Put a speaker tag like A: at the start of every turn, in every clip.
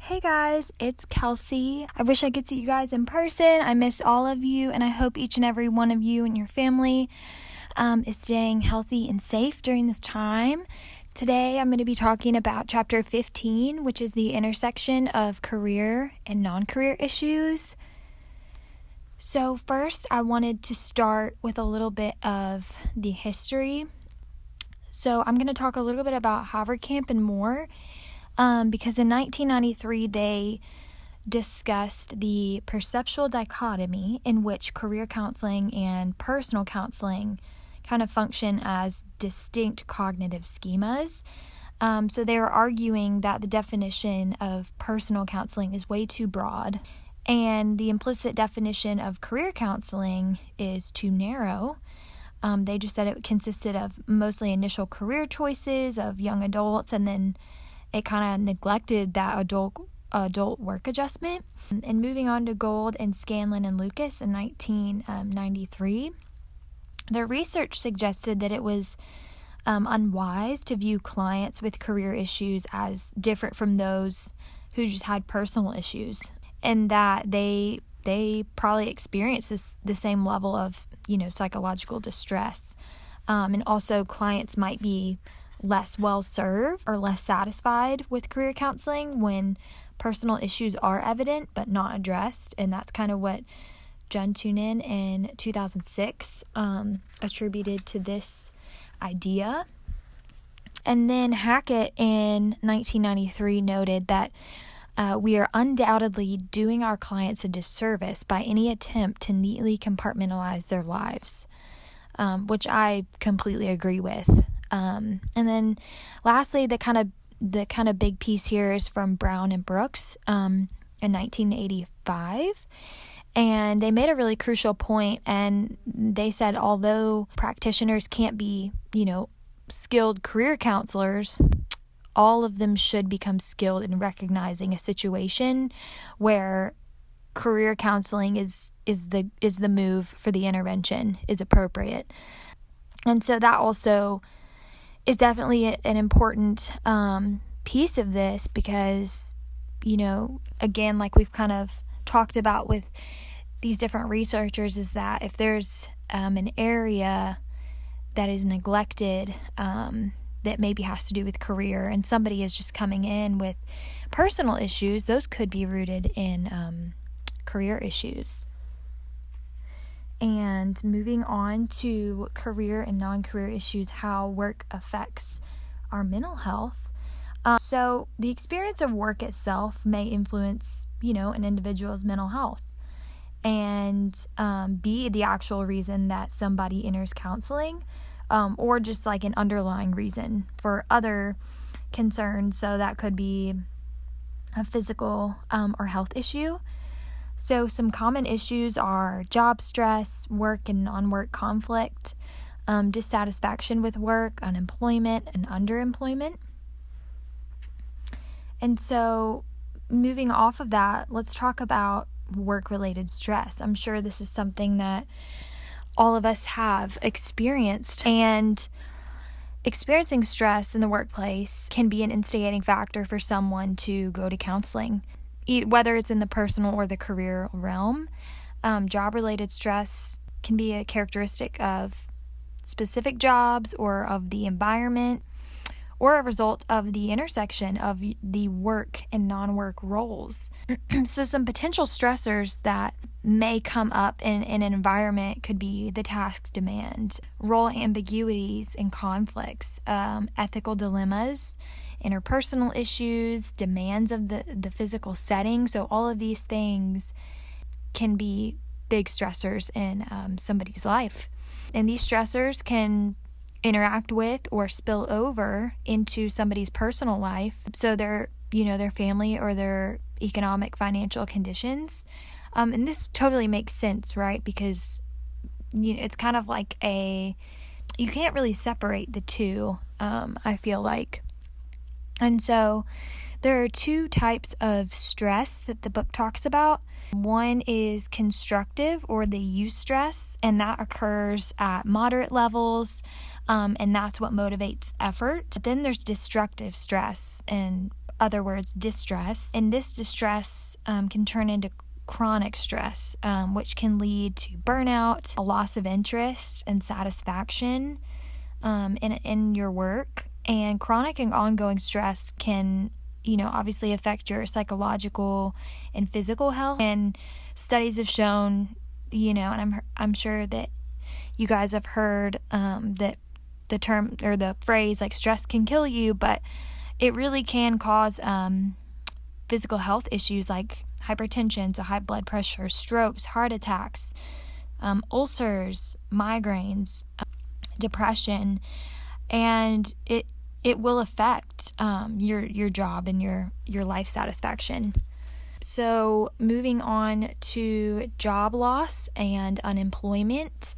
A: Hey guys, it's Kelsey. I wish I could see you guys in person. I miss all of you, and I hope each and every one of you and your family is staying healthy and safe during this time. Today I'm going to be talking about chapter 15, which is the intersection of career and non-career issues. So first, I wanted to start with a little bit of the history. So I'm going to talk a little bit about Haverkamp and Moore. Because in 1993, they discussed the perceptual dichotomy in which career counseling and personal counseling kind of function as distinct cognitive schemas. So they were arguing that the definition of personal counseling is way too broad, and the implicit definition of career counseling is too narrow. They just said it consisted of mostly initial career choices of young adults, and then it kind of neglected that adult work adjustment. And moving on to Gold and Scanlon and Lucas in 1993, their research suggested that it was unwise to view clients with career issues as different from those who just had personal issues, and that they probably experienced the same level of psychological distress. And also clients might be less well served or less satisfied with career counseling when personal issues are evident but not addressed. And that's kind of what John Tunin in 2006 attributed to this idea. And then Hackett in 1993 noted that we are undoubtedly doing our clients a disservice by any attempt to neatly compartmentalize their lives, which I completely agree with. And then lastly, the kind of big piece here is from Brown and Brooks in 1985. And they made a really crucial point, and they said although practitioners can't be, skilled career counselors, all of them should become skilled in recognizing a situation where career counseling is the move for the intervention, is appropriate. And so that also is definitely an important piece of this because, again, like we've kind of talked about with these different researchers, is that if there's an area that is neglected that maybe has to do with career, and somebody is just coming in with personal issues, those could be rooted in career issues. And moving on to career and non-career issues, how work affects our mental health. So the experience of work itself may influence, an individual's mental health and be the actual reason that somebody enters counseling, or just like an underlying reason for other concerns. So that could be a physical or health issue. So some common issues are job stress, work and non-work conflict, dissatisfaction with work, unemployment, and underemployment. And so moving off of that, let's talk about work-related stress. I'm sure this is something that all of us have experienced, and experiencing stress in the workplace can be an instigating factor for someone to go to counseling, whether it's in the personal or the career realm. Job-related stress can be a characteristic of specific jobs or of the environment, or a result of the intersection of the work and non-work roles. So some potential stressors that may come up in an environment could be the task demand, role ambiguities and conflicts, ethical dilemmas, interpersonal issues, demands of the physical setting. So all of these things can be big stressors in somebody's life. And these stressors can interact with or spill over into somebody's personal life. So their family or their economic, financial conditions. And this totally makes sense, right? Because it's kind of like you can't really separate the two, I feel like. And so there are two types of stress that the book talks about. One is constructive or the eustress, and that occurs at moderate levels, and that's what motivates effort. But then there's destructive stress, and other words, distress. And this distress can turn into chronic stress, which can lead to burnout, a loss of interest and satisfaction in your work. And chronic and ongoing stress can, obviously affect your psychological and physical health. And studies have shown, and I'm sure that you guys have heard that the term or the phrase like stress can kill you, but it really can cause physical health issues like hypertension, so high blood pressure, strokes, heart attacks, ulcers, migraines, depression, and it will affect your job and your life satisfaction. So moving on to job loss and unemployment,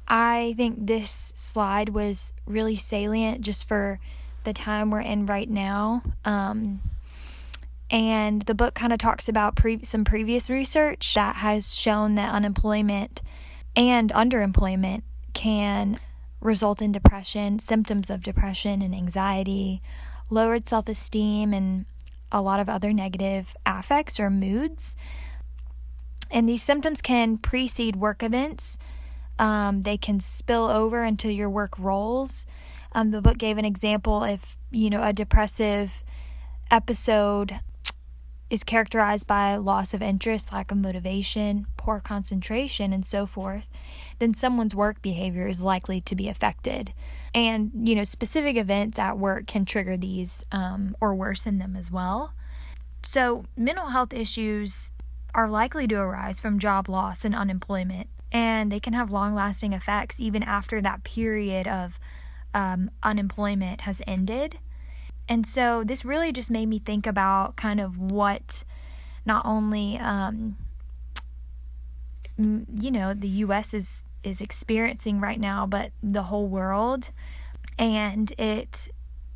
A: I think this slide was really salient just for the time we're in right now. And the book kind of talks about some previous research that has shown that unemployment and underemployment can result in depression, symptoms of depression and anxiety, lowered self-esteem, and a lot of other negative affects or moods. And these symptoms can precede work events. They can spill over into your work roles. The book gave an example if, a depressive episode is characterized by loss of interest, lack of motivation, poor concentration, and so forth, then someone's work behavior is likely to be affected. And, specific events at work can trigger these or worsen them as well. So mental health issues are likely to arise from job loss and unemployment, and they can have long-lasting effects even after that period of unemployment has ended. And so this really just made me think about kind of what not only, the U.S. is experiencing right now, but the whole world. And it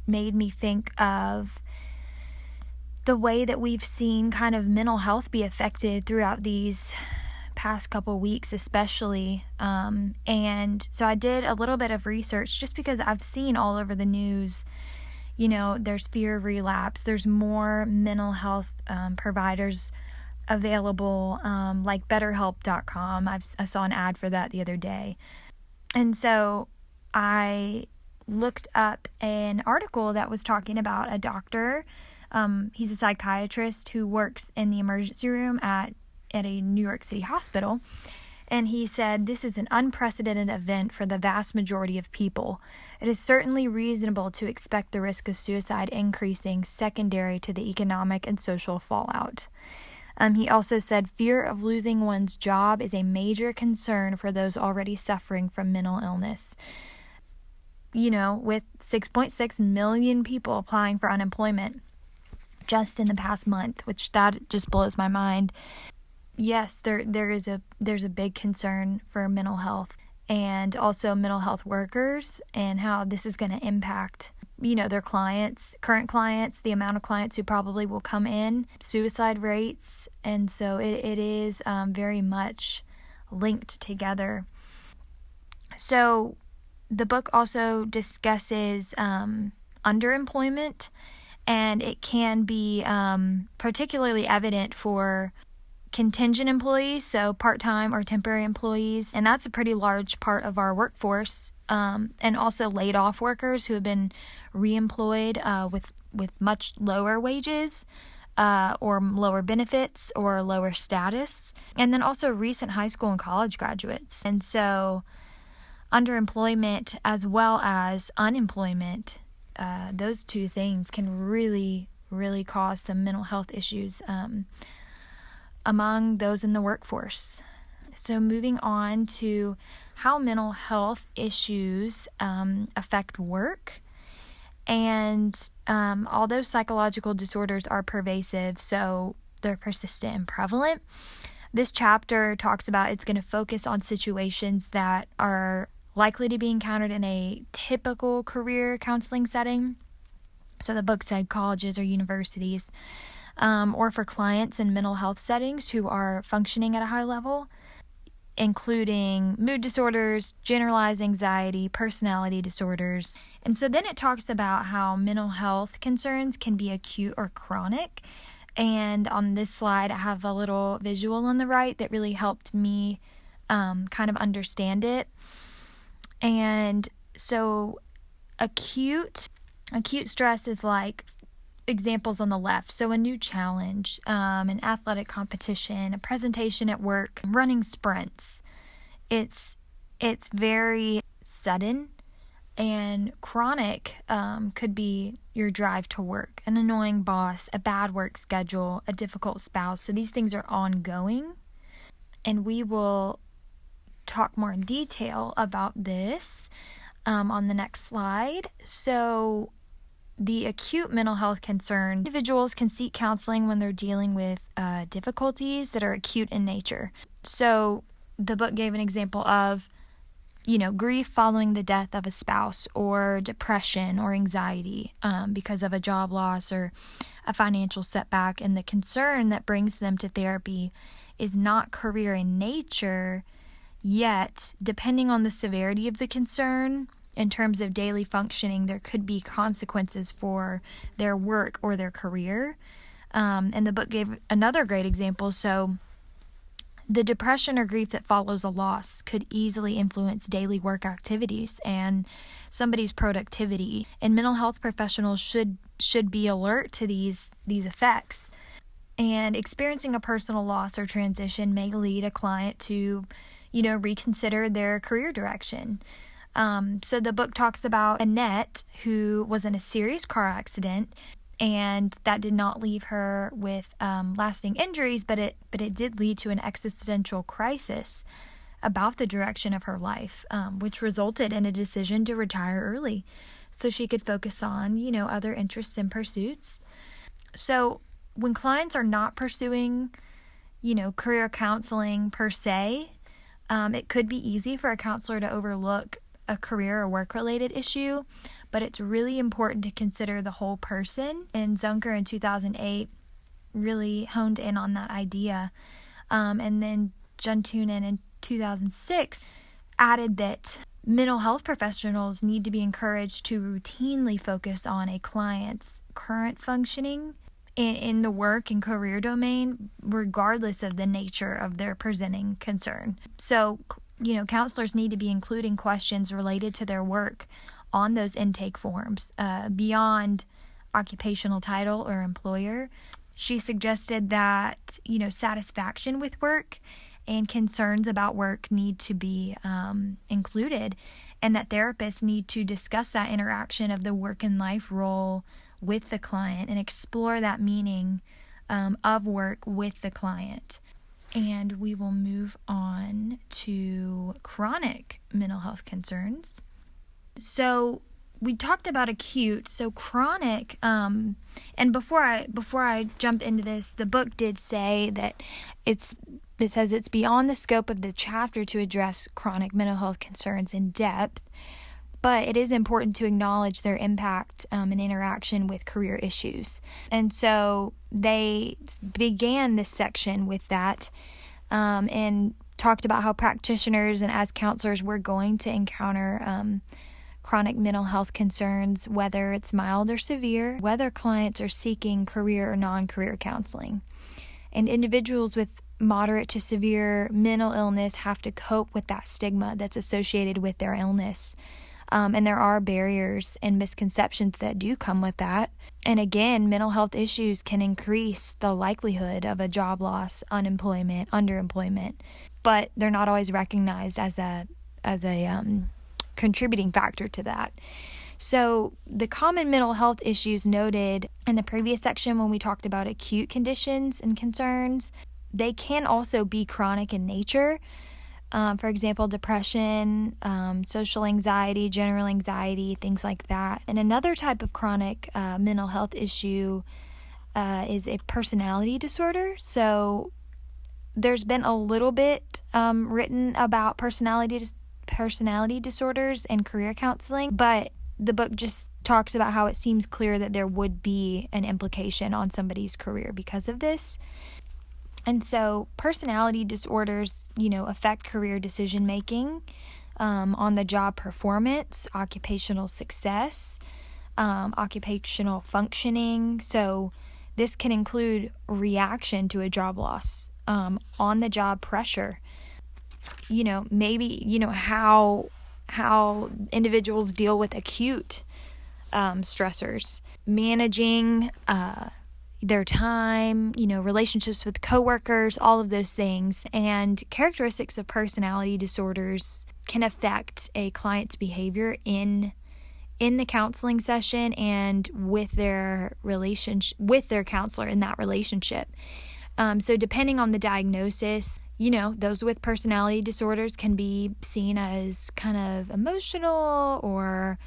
A: made me think of the way that we've seen kind of mental health be affected throughout these past couple weeks especially. And so I did a little bit of research just because I've seen all over the news, there's fear of relapse. There's more mental health providers available, like BetterHelp.com. I saw an ad for that the other day. And so I looked up an article that was talking about a doctor. He's a psychiatrist who works in the emergency room at a New York City hospital. And he said, "This is an unprecedented event for the vast majority of people. It is certainly reasonable to expect the risk of suicide increasing secondary to the economic and social fallout." He also said, "Fear of losing one's job is a major concern for those already suffering from mental illness." With 6.6 million people applying for unemployment just in the past month, which that just blows my mind. Yes, there's a big concern for mental health and also mental health workers and how this is going to impact, their clients, current clients, the amount of clients who probably will come in, suicide rates. And so it is very much linked together. So the book also discusses underemployment, and it can be particularly evident for contingent employees, so part-time or temporary employees, and that's a pretty large part of our workforce, and also laid-off workers who have been reemployed with much lower wages or lower benefits or lower status, and then also recent high school and college graduates. And so underemployment as well as unemployment, those two things can really, really cause some mental health issues among those in the workforce. So moving on to how mental health issues affect work. And although psychological disorders are pervasive, so they're persistent and prevalent, this chapter talks about it's going to focus on situations that are likely to be encountered in a typical career counseling setting. So the book said colleges or universities, or for clients in mental health settings who are functioning at a high level. including mood disorders, generalized anxiety, personality disorders. And so then it talks about how mental health concerns can be acute or chronic. And on this slide, I have a little visual on the right that really helped me kind of understand it. And so acute stress is like examples on the left. So a new challenge, an athletic competition, a presentation at work, running sprints. It's very sudden. And chronic could be your drive to work, an annoying boss, a bad work schedule, a difficult spouse. So these things are ongoing. And we will talk more in detail about this on the next slide. So the acute mental health concern, individuals can seek counseling when they're dealing with difficulties that are acute in nature. So the book gave an example of, grief following the death of a spouse, or depression or anxiety because of a job loss or a financial setback. And the concern that brings them to therapy is not career in nature, yet depending on the severity of the concern, in terms of daily functioning, there could be consequences for their work or their career. And the book gave another great example. So the depression or grief that follows a loss could easily influence daily work activities and somebody's productivity. And mental health professionals should be alert to these effects. And experiencing a personal loss or transition may lead a client to, reconsider their career direction. So the book talks about Annette, who was in a serious car accident, and that did not leave her with lasting injuries, but it did lead to an existential crisis about the direction of her life, which resulted in a decision to retire early so she could focus on, other interests and pursuits. So when clients are not pursuing, career counseling per se, it could be easy for a counselor to overlook a career or work-related issue, but it's really important to consider the whole person. And Zunker in 2008 really honed in on that idea. And then Juntunen in 2006 added that mental health professionals need to be encouraged to routinely focus on a client's current functioning in the work and career domain, regardless of the nature of their presenting concern. So, counselors need to be including questions related to their work on those intake forms beyond occupational title or employer. She suggested that, satisfaction with work and concerns about work need to be included, and that therapists need to discuss that interaction of the work and life role with the client and explore that meaning of work with the client. And we will move on to chronic mental health concerns. So we talked about acute, so chronic, and before I jump into this, the book did say that it says it's beyond the scope of the chapter to address chronic mental health concerns in depth, but it is important to acknowledge their impact and interaction with career issues. And so they began this section with that and talked about how practitioners and as counselors we're going to encounter chronic mental health concerns, whether it's mild or severe, whether clients are seeking career or non-career counseling. And individuals with moderate to severe mental illness have to cope with that stigma that's associated with their illness. And there are barriers and misconceptions that do come with that. And again, mental health issues can increase the likelihood of a job loss, unemployment, underemployment, but they're not always recognized as a contributing factor to that. So the common mental health issues noted in the previous section when we talked about acute conditions and concerns, they can also be chronic in nature. For example, depression, social anxiety, general anxiety, things like that. And another type of chronic mental health issue is a personality disorder. So there's been a little bit written about personality disorders and career counseling, but the book just talks about how it seems clear that there would be an implication on somebody's career because of this. And so personality disorders, affect career decision making, on the job performance, occupational success, occupational functioning. So this can include reaction to a job loss, on the job pressure, maybe, how individuals deal with acute stressors, managing their time, relationships with coworkers, all of those things. And characteristics of personality disorders can affect a client's behavior in the counseling session and with their relationship with their counselor in that relationship. So depending on the diagnosis, those with personality disorders can be seen as kind of emotional or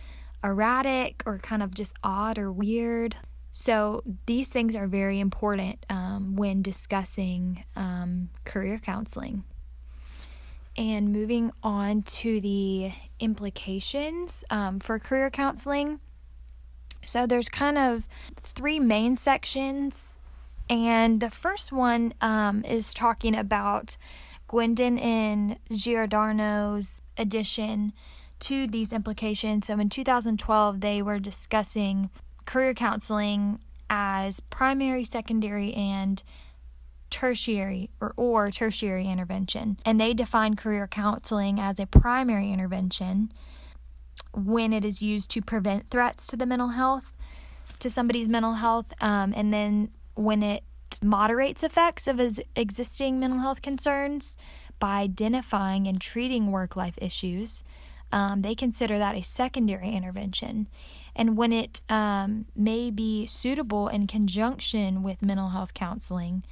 A: erratic or kind of just odd or weird. So these things are very important when discussing career counseling. And moving on to the implications for career counseling. So there's kind of 3 main sections. And the first one is talking about Gwendon and Giordano's addition to these implications. So in 2012, they were discussing career counseling as primary, secondary, and tertiary or tertiary intervention. And they define career counseling as a primary intervention when it is used to prevent threats to somebody's mental health, and then when it moderates effects of existing mental health concerns by identifying and treating work-life issues, they consider that a secondary intervention. And when it may be suitable in conjunction with mental health counseling,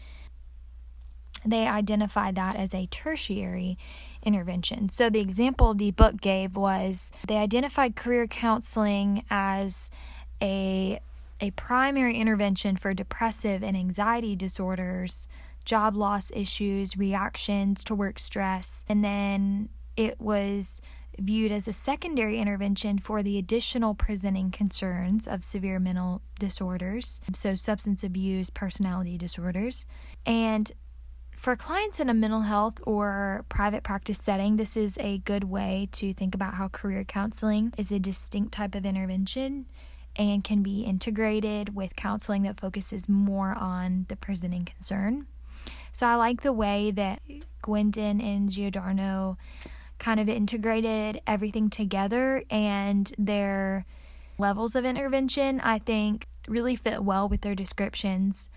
A: they identify that as a tertiary intervention. So the example the book gave was they identified career counseling as a primary intervention for depressive and anxiety disorders, job loss issues, reactions to work stress, and then it was viewed as a secondary intervention for the additional presenting concerns of severe mental disorders, so substance abuse, personality disorders. And for clients in a mental health or private practice setting, this is a good way to think about how career counseling is a distinct type of intervention and can be integrated with counseling that focuses more on the presenting concern. So I like the way that Gwendon and Giordano kind of integrated everything together, and their levels of intervention, I think, really fit well with their descriptions.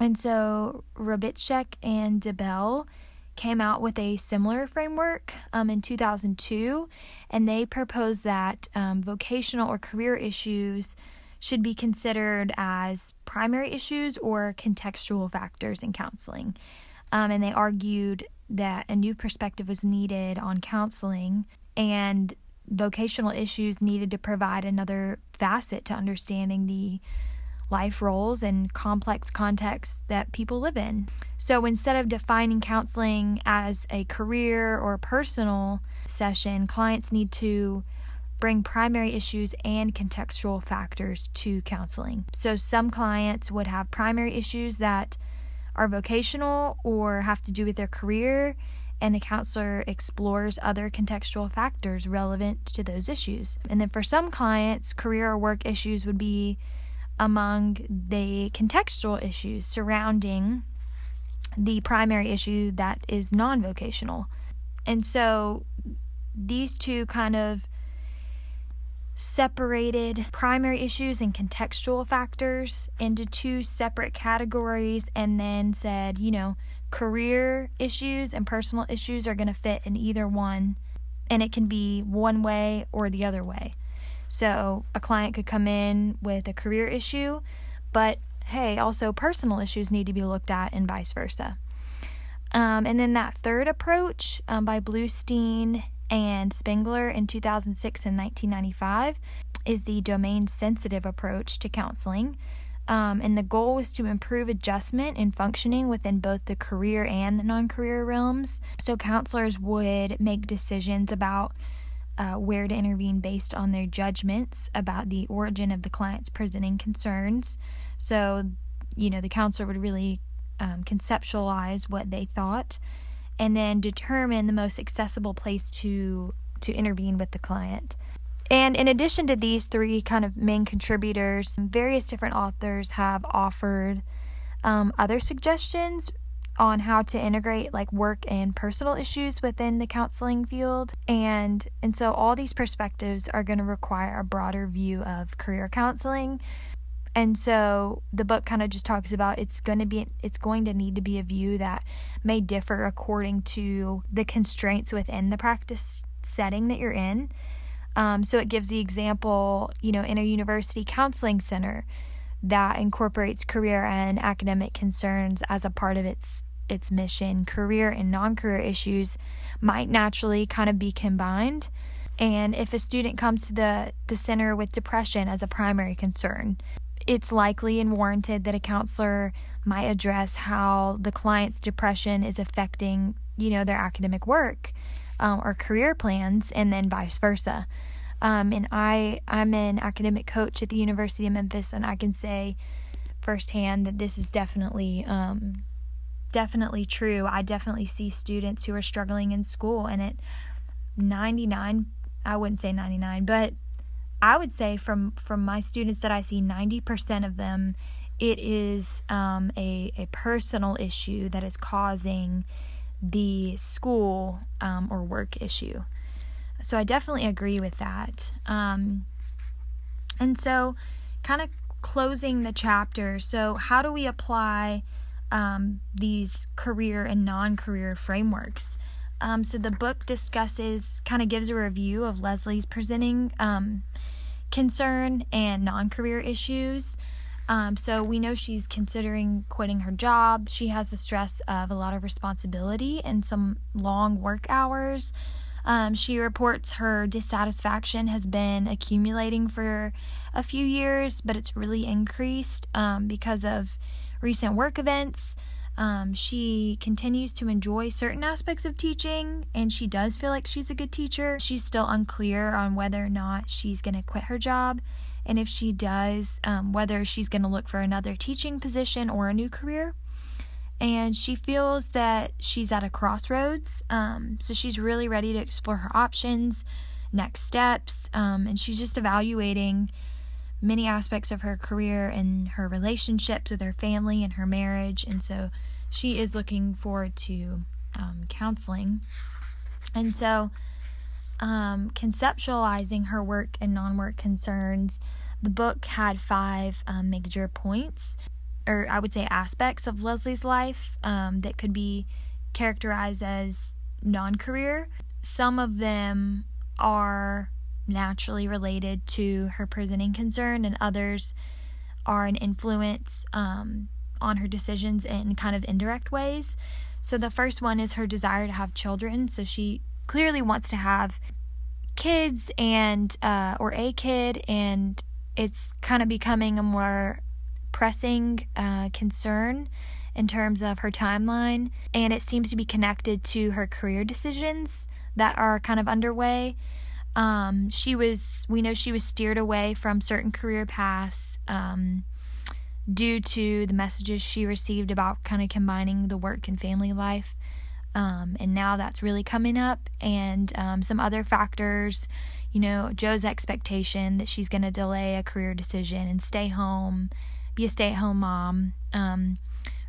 A: And so Robitschek and DeBell came out with a similar framework in 2002, and they proposed that vocational or career issues should be considered as primary issues or contextual factors in counseling. And they argued that a new perspective was needed on counseling, and vocational issues needed to provide another facet to understanding the life roles and complex contexts that people live in. So instead of defining counseling as a career or personal session, clients need to bring primary issues and contextual factors to counseling. So some clients would have primary issues that are vocational or have to do with their career, and the counselor explores other contextual factors relevant to those issues. And then for some clients, career or work issues would be among the contextual issues surrounding the primary issue that is non-vocational. And so these two kind of separated primary issues and contextual factors into 2 separate categories, and then said, career issues and personal issues are going to fit in either one, and it can be one way or the other way. So a client could come in with a career issue, but hey, also personal issues need to be looked at, and vice versa. And then that third approach by Bluestein and Spengler in 2006 and 1995 is the domain-sensitive approach to counseling. And the goal was to improve adjustment and functioning within both the career and the non-career realms. So counselors would make decisions about where to intervene based on their judgments about the origin of the client's presenting concerns. So, the counselor would really conceptualize what they thought, and then determine the most accessible place to intervene with the client. And in addition to these three kind of main contributors, various different authors have offered other suggestions on how to integrate like work and personal issues within the counseling field. And so all these perspectives are going to require a broader view of career counseling. And so the book kind of just talks about it's going to need to be a view that may differ according to the constraints within the practice setting that you're in. So it gives the example, in a university counseling center that incorporates career and academic concerns as a part of its mission. Career and non-career issues might naturally kind of be combined. And if a student comes to the center with depression as a primary concern, it's likely and warranted that a counselor might address how the client's depression is affecting, their academic work or career plans, and then vice versa. And I'm an academic coach at the University of Memphis, and I can say firsthand that this is definitely true. I definitely see students who are struggling in school, and at 99, I wouldn't say 99, but I would say from my students that I see, 90% of them, it is a personal issue that is causing the school or work issue. So I definitely agree with that. And so kind of closing the chapter, so how do we apply these career and non-career frameworks? So the book kind of gives a review of Leslie's presenting concern and non-career issues. So we know she's considering quitting her job. She has the stress of a lot of responsibility and some long work hours. She reports her dissatisfaction has been accumulating for a few years, but it's really increased because of recent work events. She continues to enjoy certain aspects of teaching, and she does feel like she's a good teacher. She's still unclear on whether or not she's going to quit her job, and if she does, whether she's going to look for another teaching position or a new career. And she feels that she's at a crossroads, so she's really ready to explore her options, next steps, and she's just evaluating many aspects of her career and her relationships with her family and her marriage. And so she is looking forward to counseling. And so conceptualizing her work and non-work concerns, the book had 5 major points, or I would say aspects of Leslie's life that could be characterized as non-career. Some of them are naturally related to her presenting concern, and others are an influence on her decisions in kind of indirect ways. So the first one is her desire to have children. So she clearly wants to have kids or a kid, and it's kind of becoming a more pressing concern in terms of her timeline, and it seems to be connected to her career decisions that are kind of underway. We know she was steered away from certain career paths due to the messages she received about kind of combining the work and family life. And now that's really coming up. And some other factors, Joe's expectation that she's going to delay a career decision and stay home, be a stay-at-home mom,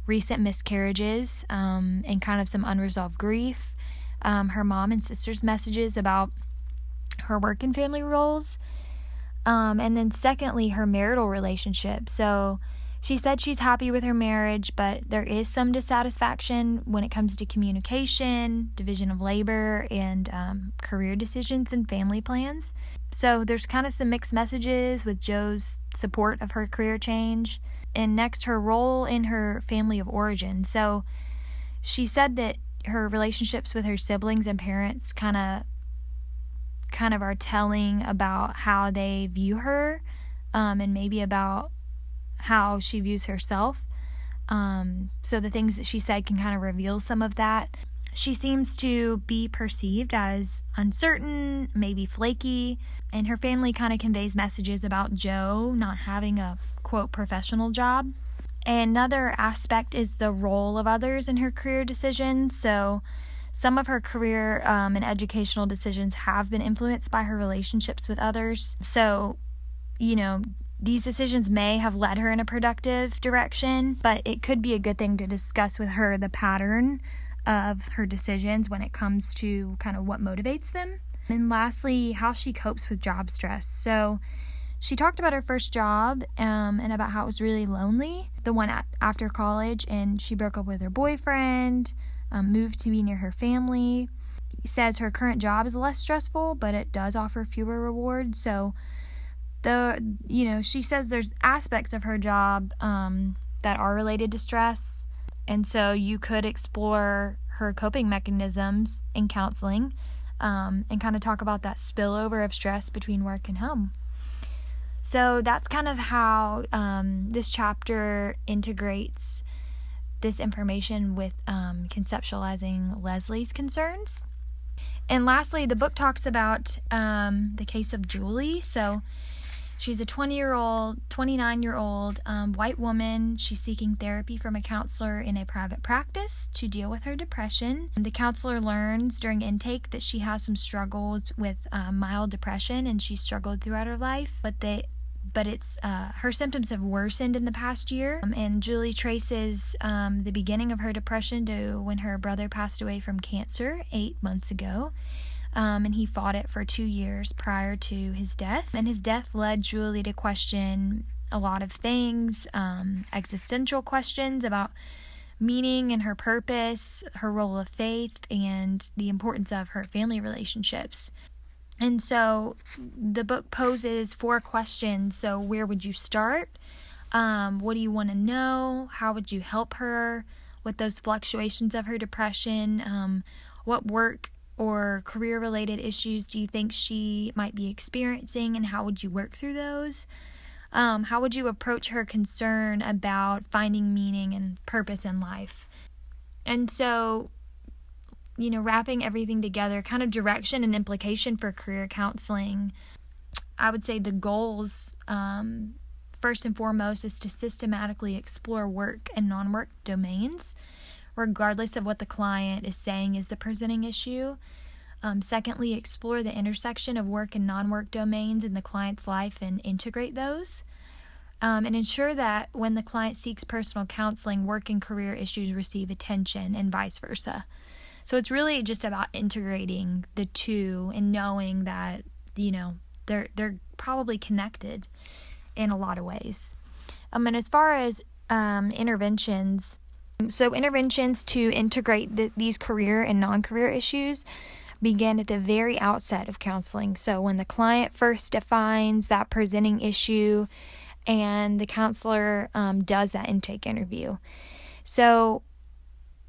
A: recent miscarriages, and kind of some unresolved grief. Her mom and sister's messages about her work and family roles. And then secondly, her marital relationship. So she said she's happy with her marriage, but there is some dissatisfaction when it comes to communication, division of labor, and career decisions and family plans. So there's kind of some mixed messages with Joe's support of her career change. And next, her role in her family of origin. So she said that her relationships with her siblings and parents kind of are telling about how they view her, and maybe about how she views herself. So the things that she said can kind of reveal some of that. She seems to be perceived as uncertain, maybe flaky, and her family kind of conveys messages about Joe not having a, quote, professional job. Another aspect is the role of others in her career decisions. So some of her career and educational decisions have been influenced by her relationships with others. So, these decisions may have led her in a productive direction, but it could be a good thing to discuss with her the pattern of her decisions when it comes to kind of what motivates them. And lastly, how she copes with job stress. So she talked about her first job and about how it was really lonely, the one after college, and she broke up with her boyfriend, moved to be near her family. Says her current job is less stressful, but it does offer fewer rewards. So she says there's aspects of her job that are related to stress, and so you could explore her coping mechanisms in counseling and kind of talk about that spillover of stress between work and home. So that's kind of how this chapter integrates this information with conceptualizing Leslie's concerns. And lastly, the book talks about the case of Julie. So she's a 29-year-old white woman. She's seeking therapy from a counselor in a private practice to deal with her depression. The counselor learns during intake that she has some struggles with mild depression, and she struggled throughout her life, but it's her symptoms have worsened in the past year. And Julie traces the beginning of her depression to when her brother passed away from cancer 8 months ago. And he fought it for 2 years prior to his death. And his death led Julie to question a lot of things, existential questions about meaning and her purpose, her role of faith, and the importance of her family relationships. And so the book poses 4 questions. So where would you start? What do you want to know? How would you help her with those fluctuations of her depression? What work or career-related issues do you think she might be experiencing, and how would you work through those? How would you approach her concern about finding meaning and purpose in life? And so, wrapping everything together, kind of direction and implication for career counseling, I would say the goals, first and foremost, is to systematically explore work and non-work domains, regardless of what the client is saying is the presenting issue. Secondly, explore the intersection of work and non-work domains in the client's life and integrate those. And ensure that when the client seeks personal counseling, work and career issues receive attention and vice versa. So it's really just about integrating the two and knowing that, they're probably connected in a lot of ways. And as far as interventions to integrate these career and non-career issues begin at the very outset of counseling. So when the client first defines that presenting issue and the counselor does that intake interview. So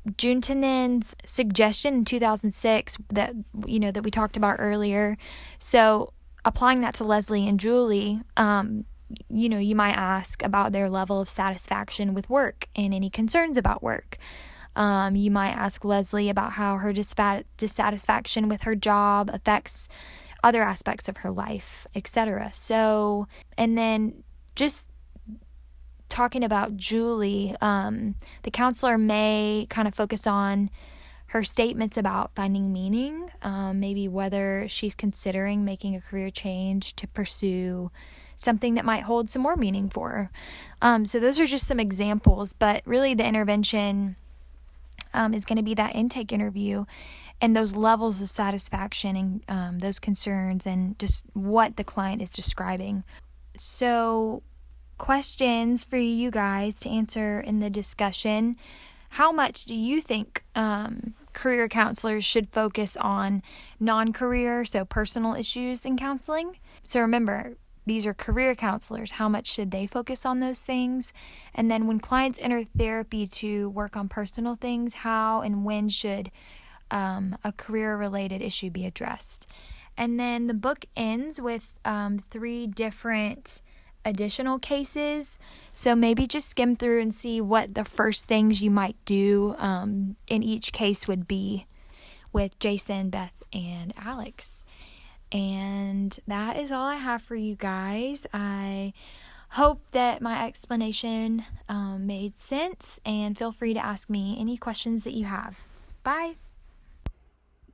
A: Juntinen's suggestion in 2006 that we talked about earlier. So applying that to Leslie and Julie, you might ask about their level of satisfaction with work and any concerns about work. You might ask Leslie about how her dissatisfaction with her job affects other aspects of her life, etc. So, and then just talking about Julie, the counselor may kind of focus on her statements about finding meaning, maybe whether she's considering making a career change to pursue something that might hold some more meaning for her. So those are just some examples, but really the intervention is going to be that intake interview and those levels of satisfaction and those concerns and just what the client is describing. So questions for you guys to answer in the discussion. How much do you think career counselors should focus on non-career, so personal issues in counseling? So remember, these are career counselors. How much should they focus on those things? And then when clients enter therapy to work on personal things, how and when should a career-related issue be addressed? And then the book ends with 3 different additional cases. So maybe just skim through and see what the first things you might do in each case would be with Jason, Beth, and Alex. And that is all I have for you guys. I hope that my explanation made sense, and feel free to ask me any questions that you have. Bye.